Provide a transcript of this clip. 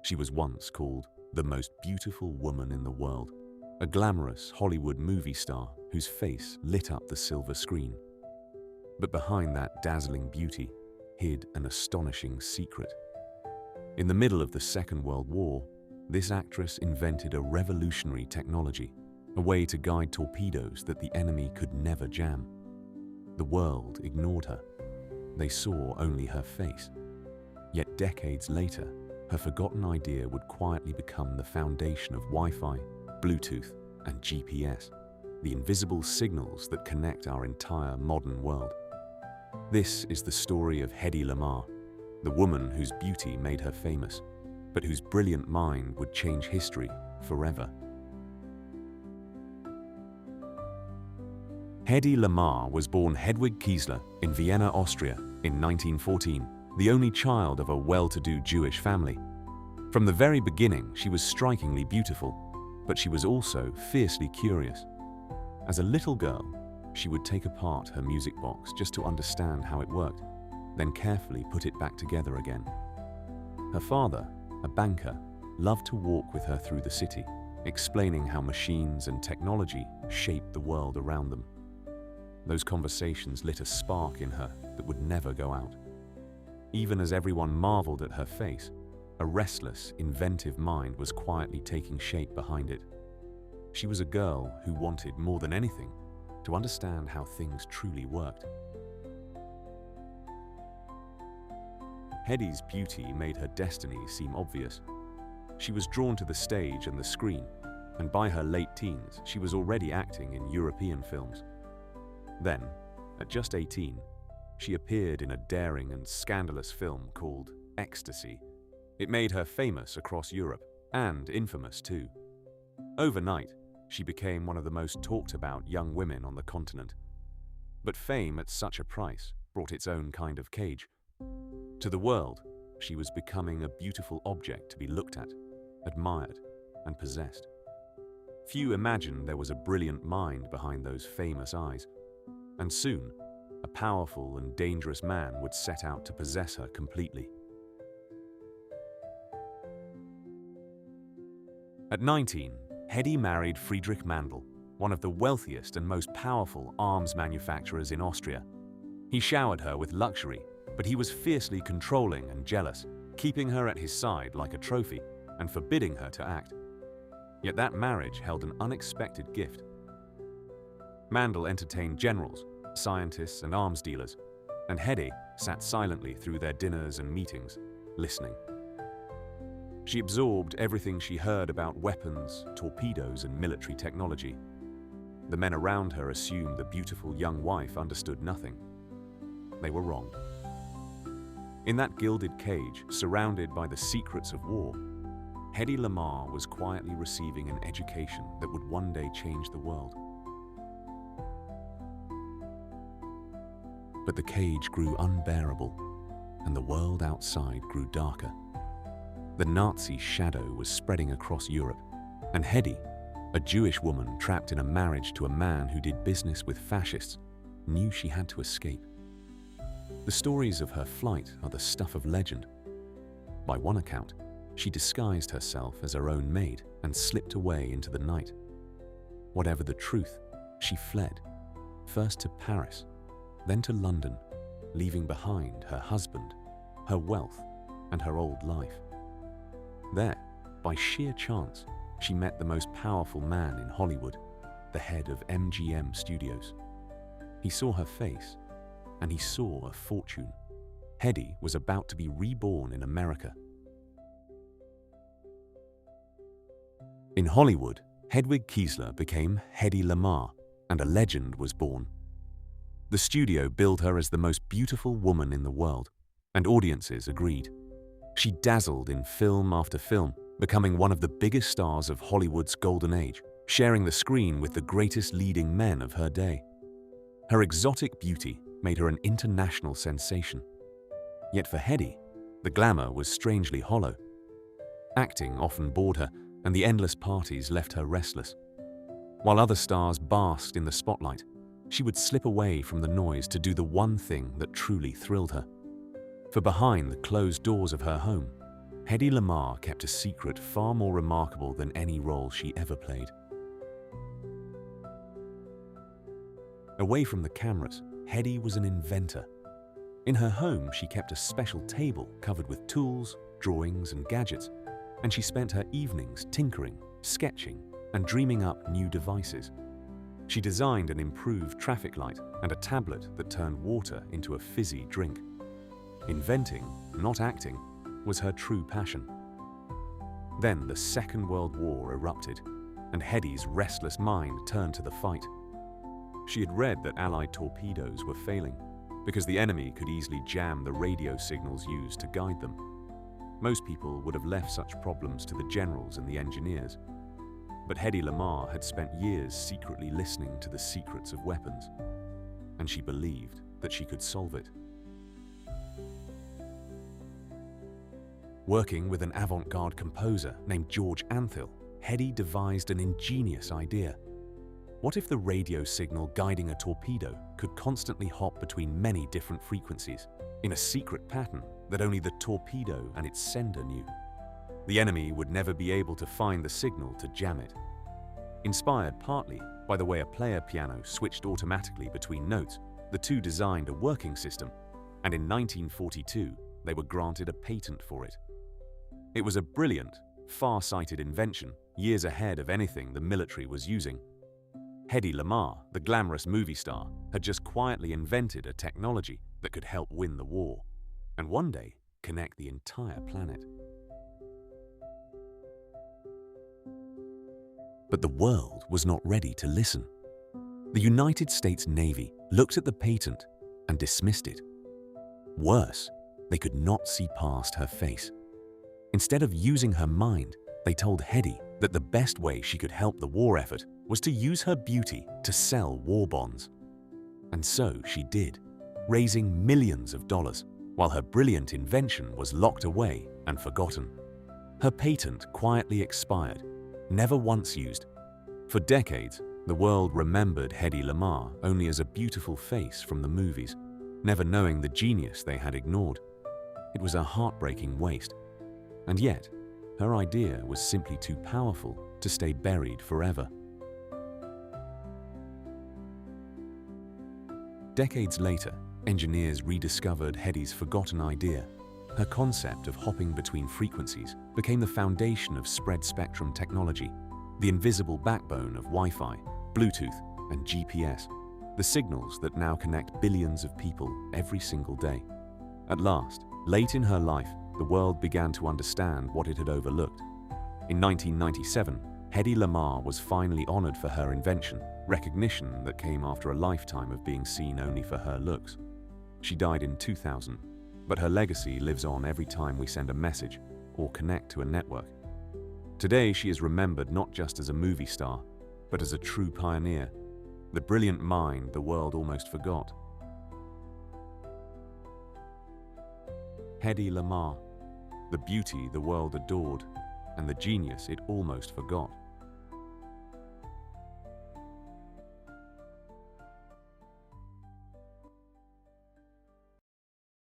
She was once called the most beautiful woman in the world, a glamorous Hollywood movie star whose face lit up the silver screen. But behind that dazzling beauty hid an astonishing secret. In the middle of the Second World War, this actress invented a revolutionary technology, a way to guide torpedoes that the enemy could never jam. The world ignored her. They saw only her face. Yet decades later, her forgotten idea would quietly become the foundation of Wi-Fi, Bluetooth, and GPS, the invisible signals that connect our entire modern world. This is the story of Hedy Lamarr, the woman whose beauty made her famous, but whose brilliant mind would change history forever. Hedy Lamarr was born Hedwig Kiesler in Vienna, Austria in 1914, the only child of a well-to-do Jewish family. From the very beginning, she was strikingly beautiful, but she was also fiercely curious. As a little girl, she would take apart her music box just to understand how it worked, then carefully put it back together again. Her father, a banker, loved to walk with her through the city, explaining how machines and technology shaped the world around them. Those conversations lit a spark in her that would never go out. Even as everyone marveled at her face, a restless, inventive mind was quietly taking shape behind it. She was a girl who wanted more than anything to understand how things truly worked. Hedy's beauty made her destiny seem obvious. She was drawn to the stage and the screen, and by her late teens, she was already acting in European films. Then, at just 18, she appeared in a daring and scandalous film called Ecstasy. It made her famous across Europe, and infamous too. Overnight, she became one of the most talked about young women on the continent. But fame at such a price brought its own kind of cage. To the world, she was becoming a beautiful object to be looked at, admired, and possessed. Few imagined there was a brilliant mind behind those famous eyes, and soon, a powerful and dangerous man would set out to possess her completely. At 19, Hedy married Friedrich Mandl, one of the wealthiest and most powerful arms manufacturers in Austria. He showered her with luxury, but he was fiercely controlling and jealous, keeping her at his side like a trophy and forbidding her to act. Yet that marriage held an unexpected gift. Mandl entertained generals, scientists, and arms dealers, and Hedy sat silently through their dinners and meetings, listening. She absorbed everything she heard about weapons, torpedoes, and military technology. The men around her assumed the beautiful young wife understood nothing. They were wrong. In that gilded cage, surrounded by the secrets of war, Hedy Lamarr was quietly receiving an education that would one day change the world. But the cage grew unbearable, and the world outside grew darker. The Nazi shadow was spreading across Europe, and Hedy, a Jewish woman trapped in a marriage to a man who did business with fascists, knew she had to escape. The stories of her flight are the stuff of legend. By one account, she disguised herself as her own maid and slipped away into the night. Whatever the truth, she fled, first to Paris, then to London, leaving behind her husband, her wealth, and her old life. There, by sheer chance, she met the most powerful man in Hollywood, the head of MGM Studios. He saw her face, and he saw a fortune. Hedy was about to be reborn in America. In Hollywood, Hedwig Kiesler became Hedy Lamarr, and a legend was born. The studio billed her as the most beautiful woman in the world, and audiences agreed. She dazzled in film after film, becoming one of the biggest stars of Hollywood's golden age, sharing the screen with the greatest leading men of her day. Her exotic beauty made her an international sensation. Yet for Hedy, the glamour was strangely hollow. Acting often bored her, and the endless parties left her restless. While other stars basked in the spotlight, she would slip away from the noise to do the one thing that truly thrilled her. For behind the closed doors of her home, Hedy Lamarr kept a secret far more remarkable than any role she ever played. Away from the cameras, Hedy was an inventor. In her home, she kept a special table covered with tools, drawings, and gadgets, and she spent her evenings tinkering, sketching, and dreaming up new devices. She designed an improved traffic light and a tablet that turned water into a fizzy drink. Inventing, not acting, was her true passion. Then the Second World War erupted, and Hedy's restless mind turned to the fight. She had read that Allied torpedoes were failing because the enemy could easily jam the radio signals used to guide them. Most people would have left such problems to the generals and the engineers. But Hedy Lamarr had spent years secretly listening to the secrets of weapons, and she believed that she could solve it. Working with an avant-garde composer named George Antheil, Hedy devised an ingenious idea. What if the radio signal guiding a torpedo could constantly hop between many different frequencies in a secret pattern that only the torpedo and its sender knew? The enemy would never be able to find the signal to jam it. Inspired partly by the way a player piano switched automatically between notes, the two designed a working system, and in 1942 they were granted a patent for it. It was a brilliant, far-sighted invention, years ahead of anything the military was using. Hedy Lamarr, the glamorous movie star, had just quietly invented a technology that could help win the war, and one day connect the entire planet. But the world was not ready to listen. The United States Navy looked at the patent and dismissed it. Worse, they could not see past her face. Instead of using her mind, they told Hedy that the best way she could help the war effort was to use her beauty to sell war bonds. And so she did, raising millions of dollars, while her brilliant invention was locked away and forgotten. Her patent quietly expired, never once used. For decades, the world remembered Hedy Lamarr only as a beautiful face from the movies, never knowing the genius they had ignored. It was a heartbreaking waste. And yet, her idea was simply too powerful to stay buried forever. Decades later, engineers rediscovered Hedy's forgotten idea. Her concept of hopping between frequencies became the foundation of spread-spectrum technology, the invisible backbone of Wi-Fi, Bluetooth, and GPS, the signals that now connect billions of people every single day. At last, late in her life, the world began to understand what it had overlooked. In 1997, Hedy Lamarr was finally honored for her invention, recognition that came after a lifetime of being seen only for her looks. She died in 2000, but her legacy lives on every time we send a message or connect to a network. Today, she is remembered not just as a movie star, but as a true pioneer, the brilliant mind the world almost forgot. Hedy Lamarr, the beauty the world adored, and the genius it almost forgot.